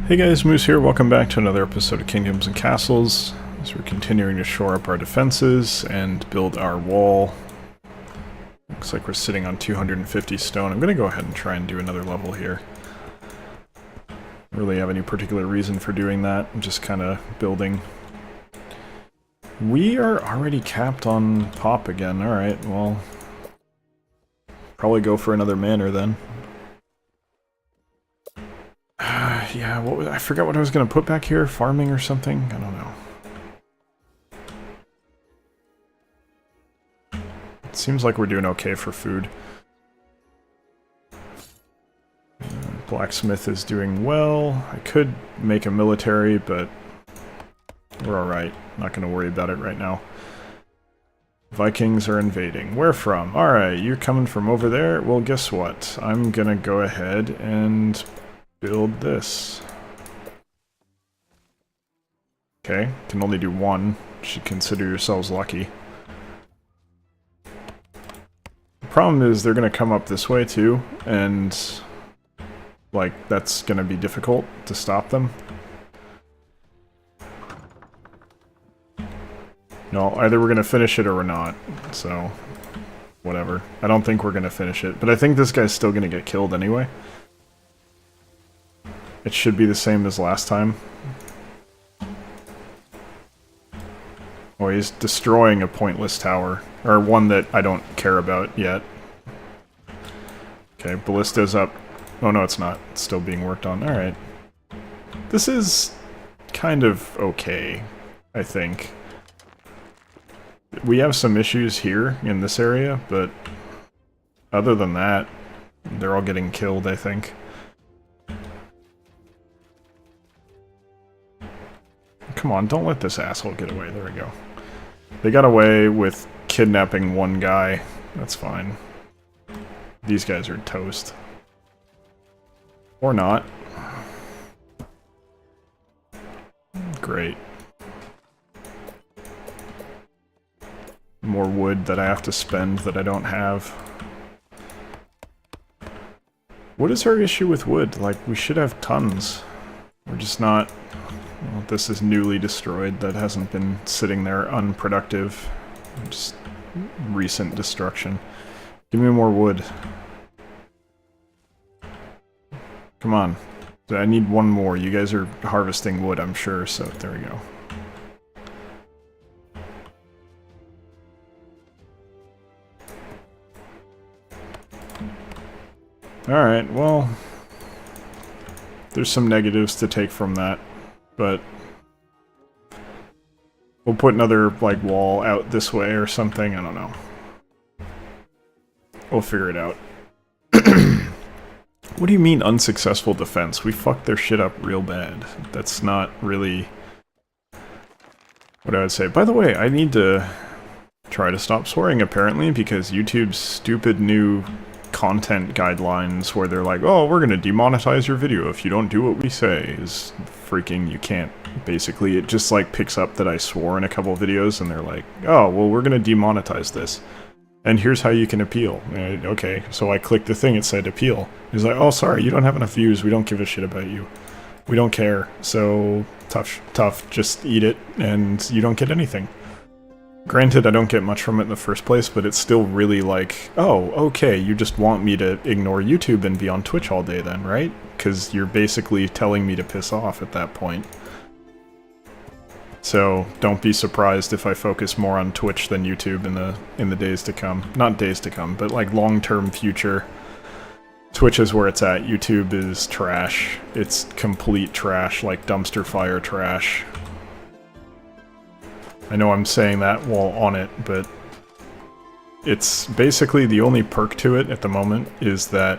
Hey guys, Moose here. Welcome back to another episode of Kingdoms and Castles, as we're continuing to shore up our defenses and build our wall. Looks like we're sitting on 250 stone. I'm going to go ahead and try and do another level here. Don't really have any particular reason for doing that. I'm just kind of building. We are already capped on pop again. Alright, well, probably go for another manor then. Yeah, I forgot what I was going to put back here. Farming or something? I don't know. It seems like we're doing okay for food. Blacksmith is doing well. I could make a military, but we're alright. Not going to worry about it right now. Vikings are invading. Where from? Alright, you're coming from over there? Well, guess what? I'm going to go ahead and build this. Okay, can only do one. Should consider yourselves lucky. The problem is they're gonna come up this way too, and like that's gonna be difficult to stop them. No, either we're gonna finish it or we're not, so whatever. I don't think we're gonna finish it, but I think this guy's still gonna get killed anyway. It should be the same as last time. Oh, he's destroying a pointless tower. Or one that I don't care about yet. Okay, ballista's up. Oh no, it's not. It's still being worked on. Alright. This is kind of okay, I think. We have some issues here in this area, but other than that, they're all getting killed, I think. Come on, don't let this asshole get away. There we go. They got away with kidnapping one guy. That's fine. These guys are toast. Or not. Great. More wood that I have to spend that I don't have. What is our issue with wood? Like, we should have tons. We're just not... Well, this is newly destroyed. That hasn't been sitting there unproductive. Just recent destruction. Give me more wood. Come on. I need one more. You guys are harvesting wood, I'm sure, so there we go. Alright, well... There's some negatives to take from that. But we'll put another, like, wall out this way or something. I don't know. We'll figure it out. What do you mean unsuccessful defense? We fucked their shit up real bad. That's not really what I would say. By the way, I need to try to stop swearing, apparently, because YouTube's stupid new content guidelines where they're like, oh, we're gonna demonetize your video if you don't do what we say, is freaking, you can't, basically, it just like picks up that I swore in a couple of videos and they're like, oh, well, we're gonna demonetize this. And here's how you can appeal. Okay, so I clicked the thing, it said appeal. He's like, oh, sorry, you don't have enough views, we don't give a shit about you. We don't care, so tough, just eat it, and you don't get anything. Granted, I don't get much from it in the first place, but it's still really like, oh, okay, you just want me to ignore YouTube and be on Twitch all day then, right? Because you're basically telling me to piss off at that point. So, don't be surprised if I focus more on Twitch than YouTube in the days to come. Not days to come, but like long-term future. Twitch is where it's at. YouTube is trash. It's complete trash, like dumpster fire trash. I know I'm saying that while on it, but it's basically the only perk to it at the moment is that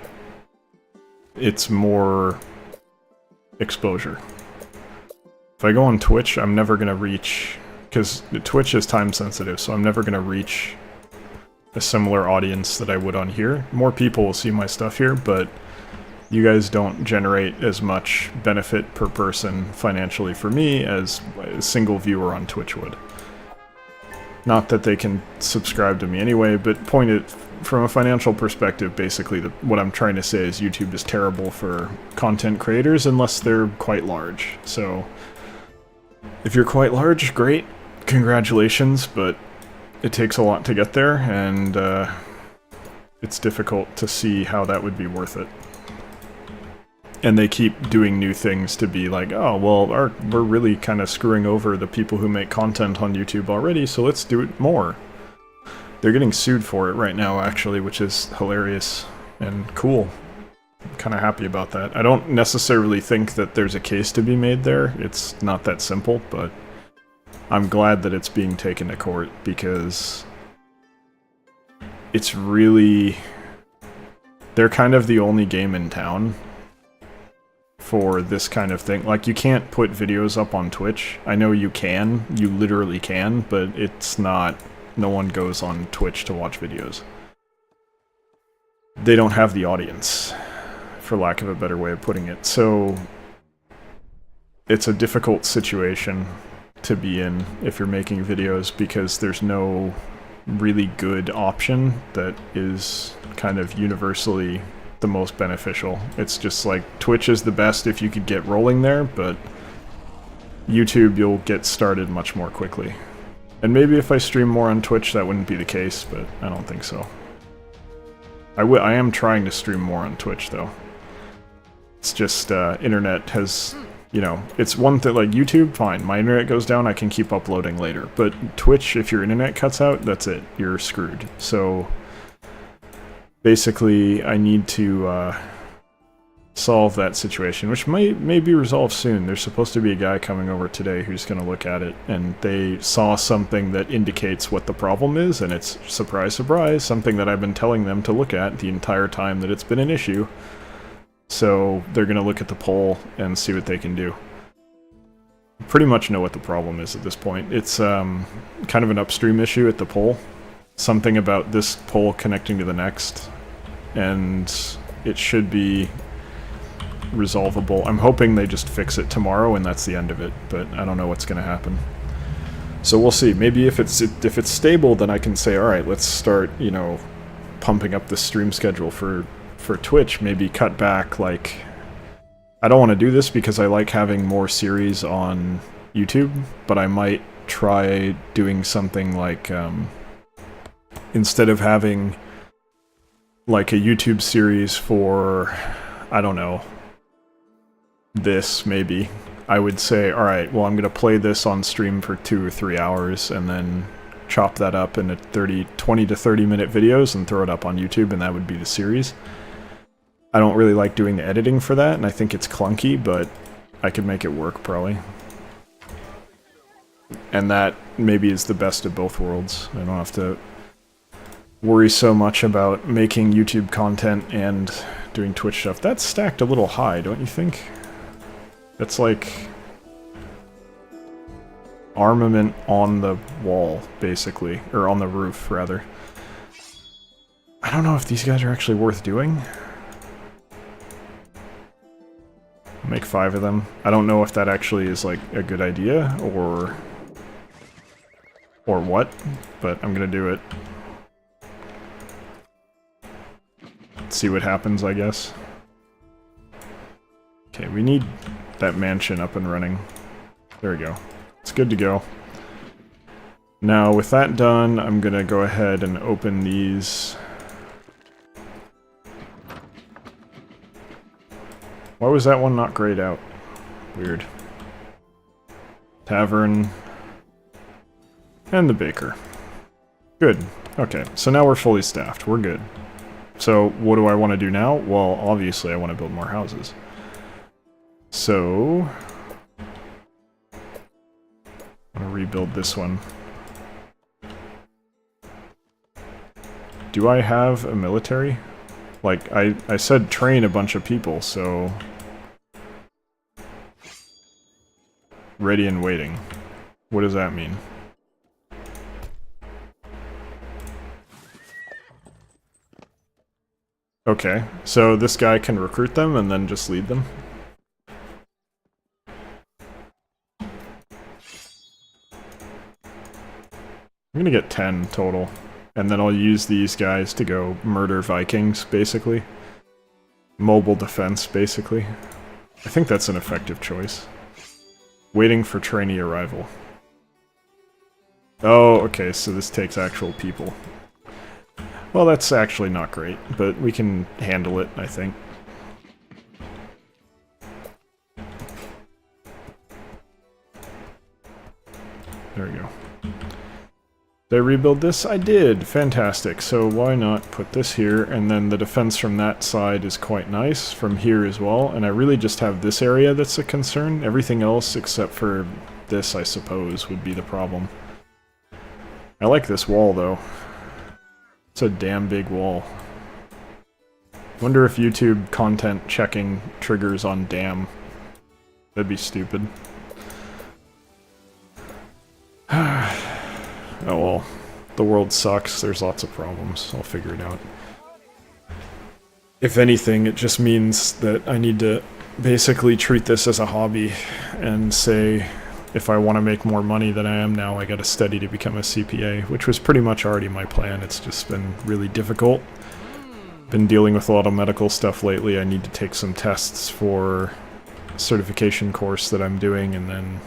it's more exposure. If I go on Twitch, I'm never going to reach, because Twitch is time sensitive, so I'm never going to reach a similar audience that I would on here. More people will see my stuff here, but you guys don't generate as much benefit per person financially for me as a single viewer on Twitch would. Not that they can subscribe to me anyway, but point it from a financial perspective, basically what I'm trying to say is YouTube is terrible for content creators unless they're quite large. So if you're quite large, great, congratulations, but it takes a lot to get there, and it's difficult to see how that would be worth it. And they keep doing new things to be like, oh, well, we're really kind of screwing over the people who make content on YouTube already, so let's do it more. They're getting sued for it right now, actually, which is hilarious and cool. I'm kind of happy about that. I don't necessarily think that there's a case to be made there. It's not that simple, but I'm glad that it's being taken to court, because it's really... they're kind of the only game in town for this kind of thing. Like, you can't put videos up on Twitch. I know you can, you literally can, but it's not... no one goes on Twitch to watch videos. They don't have the audience, for lack of a better way of putting it. So it's a difficult situation to be in if you're making videos, because there's no really good option that is kind of universally the most beneficial. It's just like, Twitch is the best if you could get rolling there, but YouTube, you'll get started much more quickly. And maybe if I stream more on Twitch, that wouldn't be the case, but I don't think so. I am trying to stream more on Twitch, though. It's just, internet has, you know, it's one thing, like YouTube, fine, my internet goes down, I can keep uploading later. But Twitch, if your internet cuts out, that's it, you're screwed. So, basically, I need to, solve that situation, which may be resolved soon. There's supposed to be a guy coming over today who's going to look at it, and they saw something that indicates what the problem is, and it's, surprise, surprise, something that I've been telling them to look at the entire time that it's been an issue. So they're going to look at the poll and see what they can do. Pretty much know what the problem is at this point. It's kind of an upstream issue at the poll. Something about this poll connecting to the next, and it should be resolvable. I'm hoping they just fix it tomorrow and that's the end of it, but I don't know what's going to happen. So we'll see. Maybe if it's stable, then I can say, all right, let's start, you know, pumping up the stream schedule for Twitch. Maybe cut back, like, I don't want to do this because I like having more series on YouTube, but I might try doing something like, instead of having like a YouTube series for, I don't know, this, maybe, I would say, alright, well, I'm going to play this on stream for 2 or 3 hours, and then chop that up into 20 to 30 minute videos and throw it up on YouTube, and that would be the series. I don't really like doing the editing for that, and I think it's clunky, but I could make it work, probably. And that maybe is the best of both worlds. I don't have to worry so much about making YouTube content and doing Twitch stuff. That's stacked a little high, don't you think? That's like armament on the wall, basically. Or on the roof, rather. I don't know if these guys are actually worth doing. I'll make 5 of them. I don't know if that actually is like a good idea, or what, but I'm gonna do it. See what happens, I guess. Okay, we need that mansion up and running. There we go. It's good to go. Now, with that done, I'm gonna go ahead and open these. Why was that one not grayed out? Weird. Tavern. And the baker. Good. Okay, so now we're fully staffed. We're good. So, what do I want to do now? Well, obviously I want to build more houses. So, I'm going to rebuild this one. Do I have a military? Like, I said train a bunch of people, so... Ready and waiting. What does that mean? Okay, so this guy can recruit them and then just lead them? I'm gonna get 10 total. And then I'll use these guys to go murder Vikings, basically. Mobile defense, basically. I think that's an effective choice. Waiting for trainee arrival. Oh, okay, so this takes actual people. Well, that's actually not great, but we can handle it, I think. There we go. Did I rebuild this? I did! Fantastic. So why not put this here, and then the defense from that side is quite nice, from here as well, and I really just have this area that's a concern. Everything else, except for this, I suppose, would be the problem. I like this wall, though. It's a damn big wall. Wonder if YouTube content checking triggers on damn. That'd be stupid. Oh well, the world sucks, there's lots of problems, I'll figure it out. If anything, it just means that I need to basically treat this as a hobby and say, if I want to make more money than I am now, I gotta study to become a CPA, which was pretty much already my plan. It's just been really difficult. Been dealing with a lot of medical stuff lately. I need to take some tests for a certification course that I'm doing and then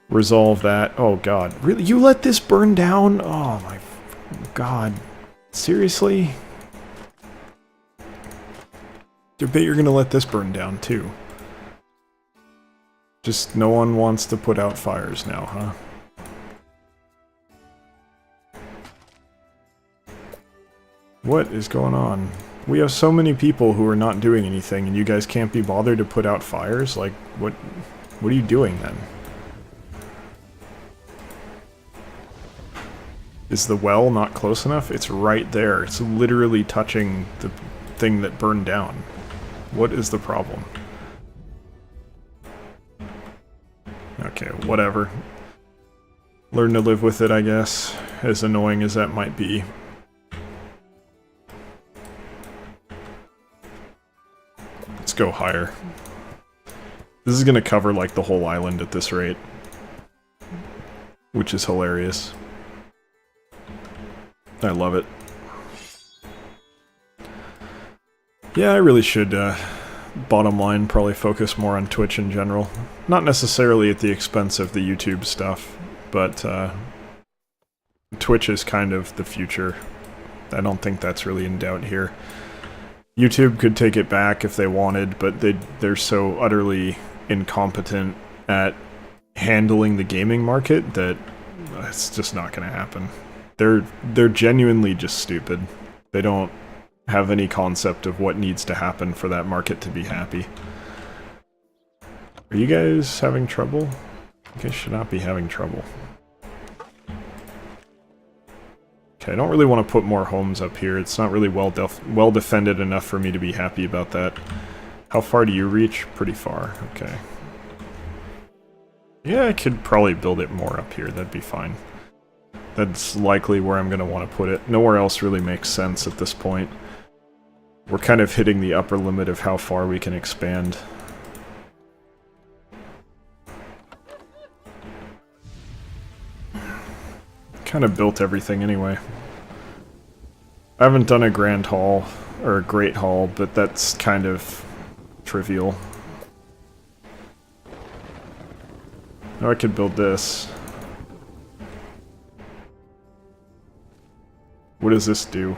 resolve that. Oh god, really? You let this burn down? Oh my god. Seriously? I bet you're gonna let this burn down too. Just no one wants to put out fires now, huh? What is going on? We have so many people who are not doing anything and you guys can't be bothered to put out fires? Like, what are you doing then? Is the well not close enough? It's right there. It's literally touching the thing that burned down. What is the problem? Okay, whatever. Learn to live with it, I guess, as annoying as that might be. Let's go higher. This is gonna cover like the whole island at this rate, which is hilarious. I love it. Yeah, I really should, bottom line, probably focus more on Twitch in general. Not necessarily at the expense of the YouTube stuff, but Twitch is kind of the future. I don't think that's really in doubt here. YouTube could take it back if they wanted, but they're so utterly incompetent at handling the gaming market that it's just not going to happen. They're genuinely just stupid. They don't have any concept of what needs to happen for that market to be happy. Are you guys having trouble? You guys should not be having trouble. Okay, I don't really want to put more homes up here. It's not really well defended enough for me to be happy about that. How far do you reach? Pretty far. Okay. Yeah, I could probably build it more up here. That'd be fine. That's likely where I'm going to want to put it. Nowhere else really makes sense at this point. We're kind of hitting the upper limit of how far we can expand. Kind of built everything anyway. I haven't done a grand hall, or a great hall, but that's kind of trivial. Now I could build this. What does this do?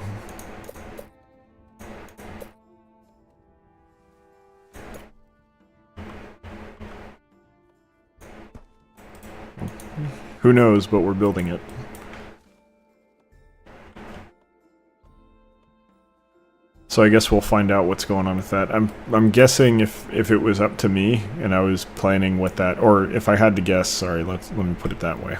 Who knows, but we're building it. So I guess we'll find out what's going on with that. I'm guessing if it was up to me and I was planning with that, or if I had to guess, sorry, let me put it that way.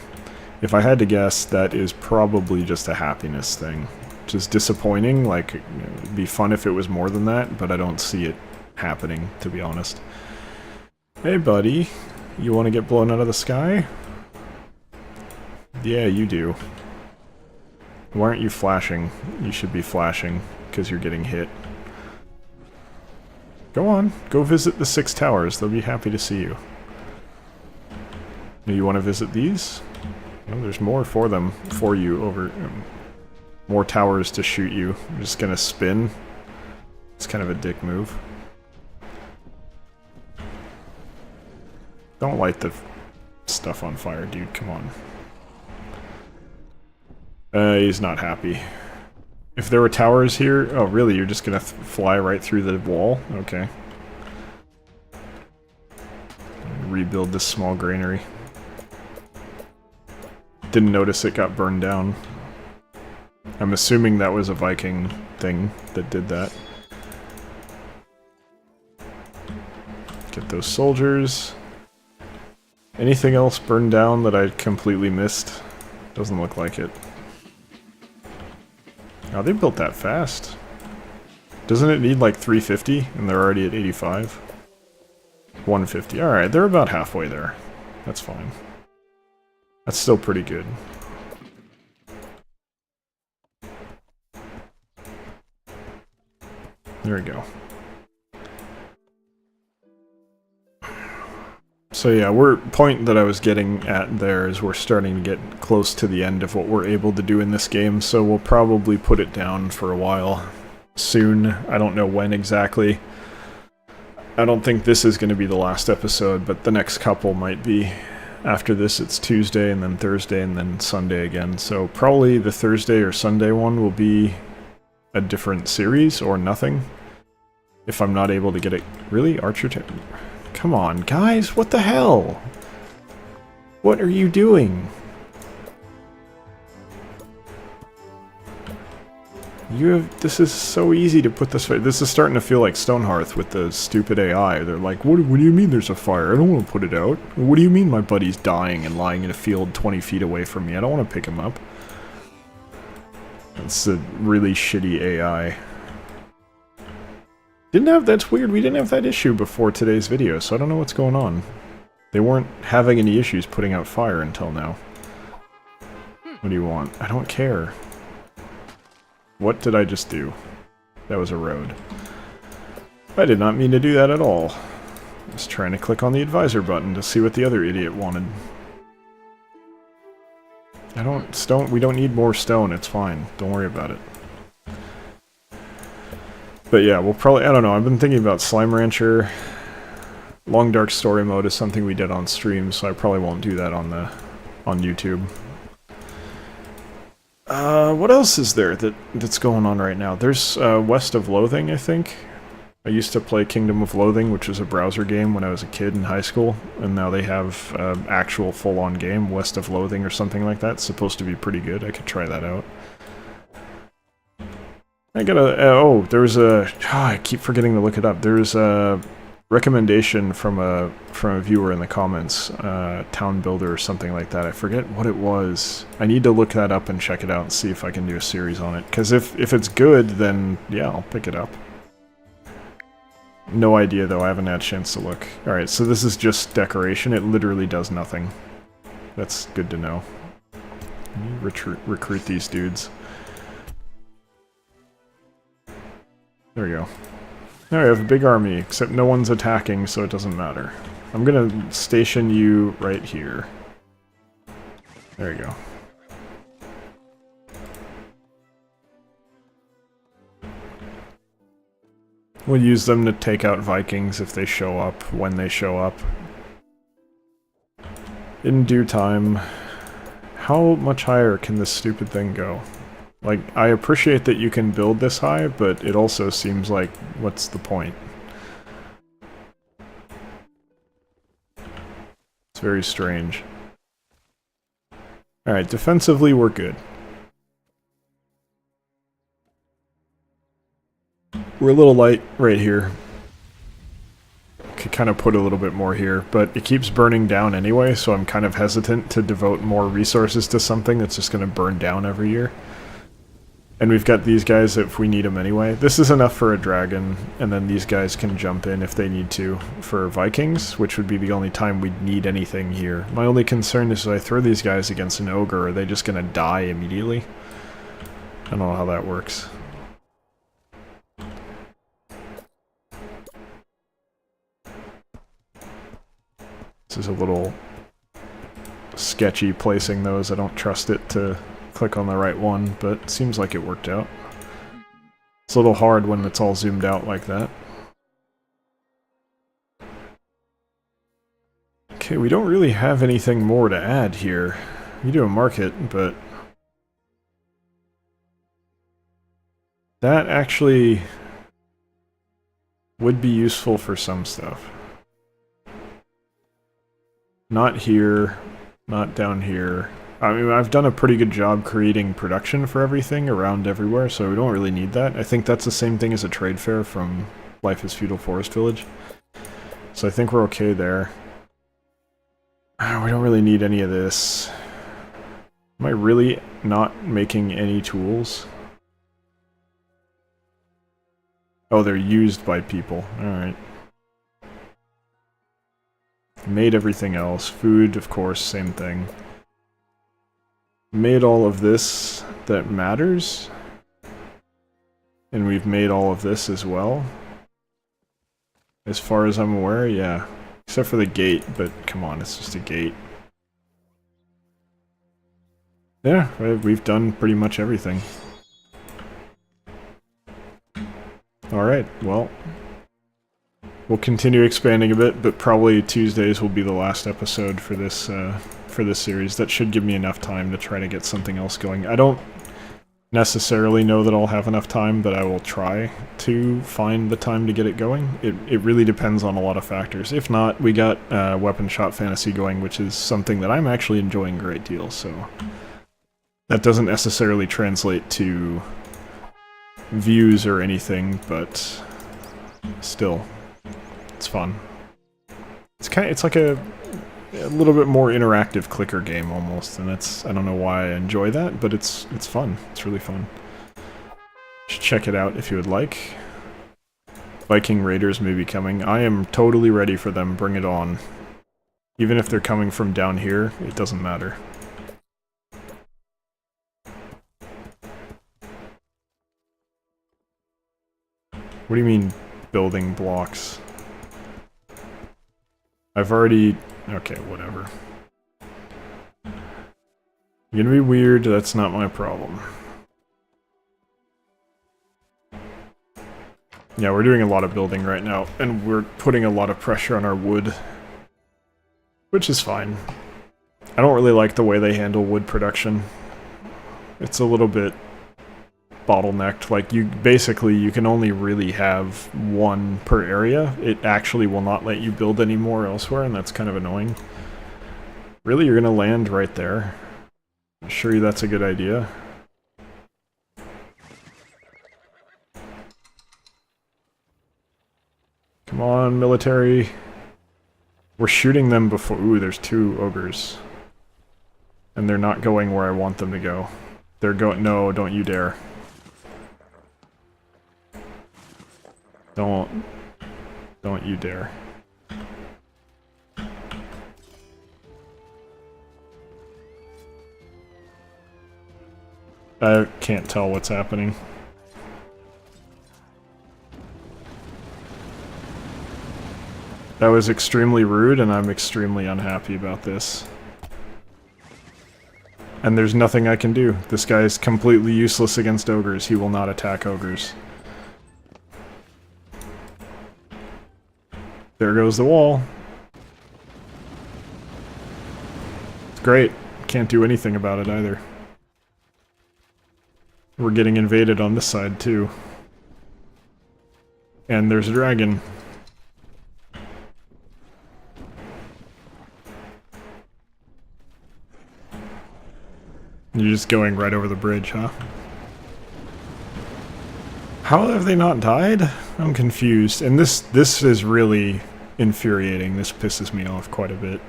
If I had to guess, that is probably just a happiness thing. Which is disappointing, like, it'd be fun if it was more than that, but I don't see it happening, to be honest. Hey buddy, you want to get blown out of the sky? Yeah, you do. Why aren't you flashing? You should be flashing, because you're getting hit. Go on, go visit the 6 towers, they'll be happy to see you. You want to visit these? Well, there's more for them, for you, over... more towers to shoot you. I'm just gonna spin. It's kind of a dick move. Don't light the stuff on fire, dude. Come on. He's not happy. If there were towers here... Oh, really? You're just gonna fly right through the wall? Okay. Rebuild this small granary. Didn't notice it got burned down. I'm assuming that was a Viking thing that did that. Get those soldiers. Anything else burned down that I completely missed? Doesn't look like it. Oh, they built that fast. Doesn't it need like 350 and they're already at 85? 150. Alright, they're about halfway there. That's fine. That's still pretty good. There we go. So yeah, point that I was getting at there is we're starting to get close to the end of what we're able to do in this game, so we'll probably put it down for a while. Soon. I don't know when exactly. I don't think this is going to be the last episode, but the next couple might be. After this it's Tuesday, and then Thursday, and then Sunday again, so probably the Thursday or Sunday one will be a different series, or nothing. If I'm not able to get it... Really? Archer... Come on, guys, what the hell? What are you doing? This is so easy to put this... This is starting to feel like Stonehearth with the stupid AI. They're like, what do you mean there's a fire? I don't want to put it out. What do you mean my buddy's dying and lying in a field 20 feet away from me? I don't want to pick him up. It's a really shitty AI. That's weird, we didn't have that issue before today's video, so I don't know what's going on. They weren't having any issues putting out fire until now. What do you want? I don't care. What did I just do? That was a road. I did not mean to do that at all. I was trying to click on the advisor button to see what the other idiot wanted. We don't need more stone, it's fine. Don't worry about it. But yeah, we'll probably... I don't know, I've been thinking about Slime Rancher. Long Dark Story Mode is something we did on stream, so I probably won't do that on YouTube. What else is there that's going on right now? There's West of Loathing, I think. I used to play Kingdom of Loathing, which was a browser game when I was a kid in high school, and now they have actual full-on game, West of Loathing or something like that. It's supposed to be pretty good. I could try that out. I keep forgetting to look it up. There's a recommendation from a viewer in the comments, Town Builder or something like that. I forget what it was. I need to look that up and check it out and see if I can do a series on it. Because if it's good, then yeah, I'll pick it up. No idea though, I haven't had a chance to look. Alright, so this is just decoration. It literally does nothing. That's good to know. Recruit these dudes. There we go. Now we have a big army, except no one's attacking, so it doesn't matter. I'm gonna station you right here. There you go. We'll use them to take out Vikings if they show up, when they show up. In due time. How much higher can this stupid thing go? Like, I appreciate that you can build this high, but it also seems like, what's the point? It's very strange. Alright, defensively we're good. We're a little light right here. Could kind of put a little bit more here, but it keeps burning down anyway, so I'm kind of hesitant to devote more resources to something that's just going to burn down every year. And we've got these guys if we need them anyway. This is enough for a dragon, and then these guys can jump in if they need to for Vikings, which would be the only time we'd need anything here. My only concern is if I throw these guys against an ogre, are they just going to die immediately? I don't know how that works. This is a little sketchy placing those. I don't trust it to click on the right one, but it seems like it worked out. It's a little hard when it's all zoomed out like that. Okay, we don't really have anything more to add here. We do a market, but that actually would be useful for some stuff. Not here, not down here. I mean, I've done a pretty good job creating production for everything around everywhere, so we don't really need that. I think that's the same thing as a trade fair from Life is Feudal Forest Village. So I think we're okay there. We don't really need any of this. Am I really not making any tools? Oh, they're used by people. Alright. Made everything else. Food, of course, same thing. Made all of this that matters. And we've made all of this as well. As far as I'm aware, yeah. Except for the gate, but come on, it's just a gate. Yeah, we've done pretty much everything. Alright, well, we'll continue expanding a bit, but probably Tuesdays will be the last episode for this series. That should give me enough time to try to get something else going. I don't necessarily know that I'll have enough time, but I will try to find the time to get it going. It really depends on a lot of factors. If not, we got Weapon Shop Fantasy going, which is something that I'm actually enjoying a great deal, so that doesn't necessarily translate to views or anything, but still, it's fun. It's like a little bit more interactive clicker game almost, and I don't know why I enjoy that, but it's fun. It's really fun. Should check it out if you would like. Viking Raiders may be coming. I am totally ready for them. Bring it on. Even if they're coming from down here, it doesn't matter. What do you mean, building blocks? I've already... Okay, whatever. You're gonna be weird, that's not my problem. Yeah, we're doing a lot of building right now, and we're putting a lot of pressure on our wood. Which is fine. I don't really like the way they handle wood production. It's a little bit bottlenecked. Like, you can only really have one per area. It actually will not let you build any more elsewhere, and that's kind of annoying. Really, you're gonna land right there? I'm sure that's a good idea. Come on, military. We're shooting them before... Ooh, there's 2 ogres. And they're not going where I want them to go. They're going... No, don't you dare. Don't you dare. I can't tell what's happening. That was extremely rude, and I'm extremely unhappy about this. And there's nothing I can do. This guy is completely useless against ogres. He will not attack ogres. There goes the wall. It's great. Can't do anything about it either. We're getting invaded on this side too. And there's a dragon. You're just going right over the bridge, huh? How have they not died? I'm confused. And this is really infuriating. This pisses me off quite a bit.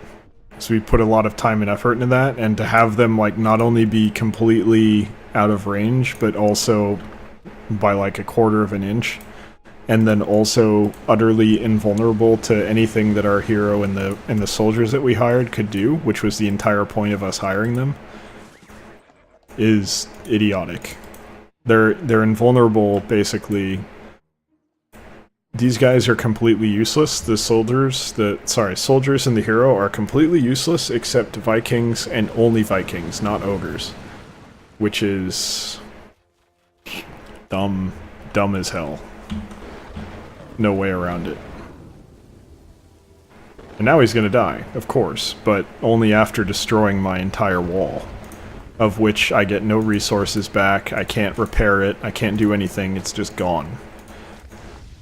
So we put a lot of time and effort into that, and to have them like not only be completely out of range, but also by like a quarter of an inch, and then also utterly invulnerable to anything that our hero and the soldiers that we hired could do, which was the entire point of us hiring them, is idiotic. They're invulnerable basically These guys are completely useless. The soldiers, soldiers and the hero are completely useless except Vikings and only Vikings, not ogres. Which is dumb as hell. No way around it. And now he's gonna die, of course, but only after destroying my entire wall. Of which I get no resources back, I can't repair it, I can't do anything, it's just gone.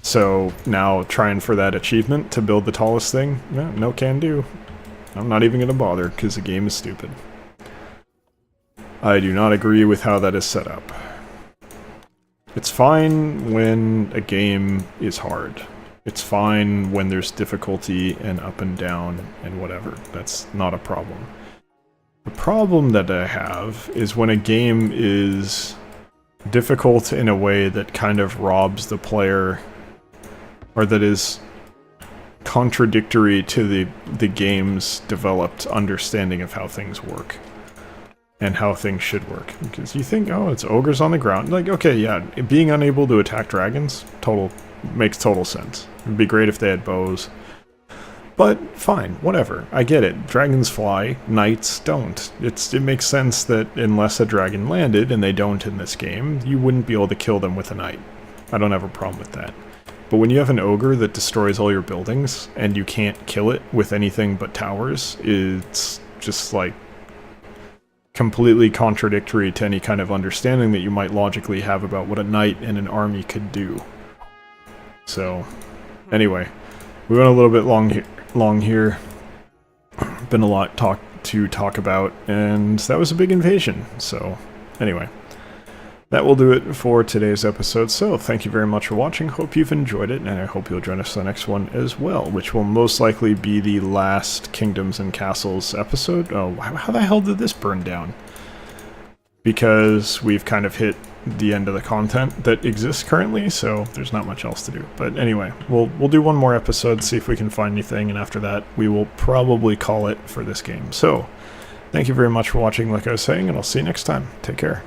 So now trying for that achievement to build the tallest thing, no can do. I'm not even gonna bother, because the game is stupid. I do not agree with how that is set up. It's fine when a game is hard. It's fine when there's difficulty and up and down and whatever. That's not a problem. The problem that I have is when a game is difficult in a way that kind of robs the player, or that is contradictory to the game's developed understanding of how things work. And how things should work. Because you think, oh, it's ogres on the ground. Like, okay, yeah, being unable to attack dragons, makes total sense. It'd be great if they had bows. But, fine, whatever. I get it. Dragons fly, knights don't. It makes sense that unless a dragon landed, and they don't in this game, you wouldn't be able to kill them with a knight. I don't have a problem with that. But when you have an ogre that destroys all your buildings, and you can't kill it with anything but towers, it's just like completely contradictory to any kind of understanding that you might logically have about what a knight and an army could do. So, anyway, we went a little bit long here. Been a lot to talk about, and that was a big invasion. So, anyway, that will do it for today's episode. So, thank you very much for watching. Hope you've enjoyed it, and I hope you'll join us for the next one as well, which will most likely be the last Kingdoms and Castles episode. Oh, how the hell did this burn down? Because we've kind of hit the end of the content that exists currently, so there's not much else to do. But anyway, we'll do one more episode, see if we can find anything, and after that, we will probably call it for this game. So, thank you very much for watching, like I was saying, and I'll see you next time. Take care.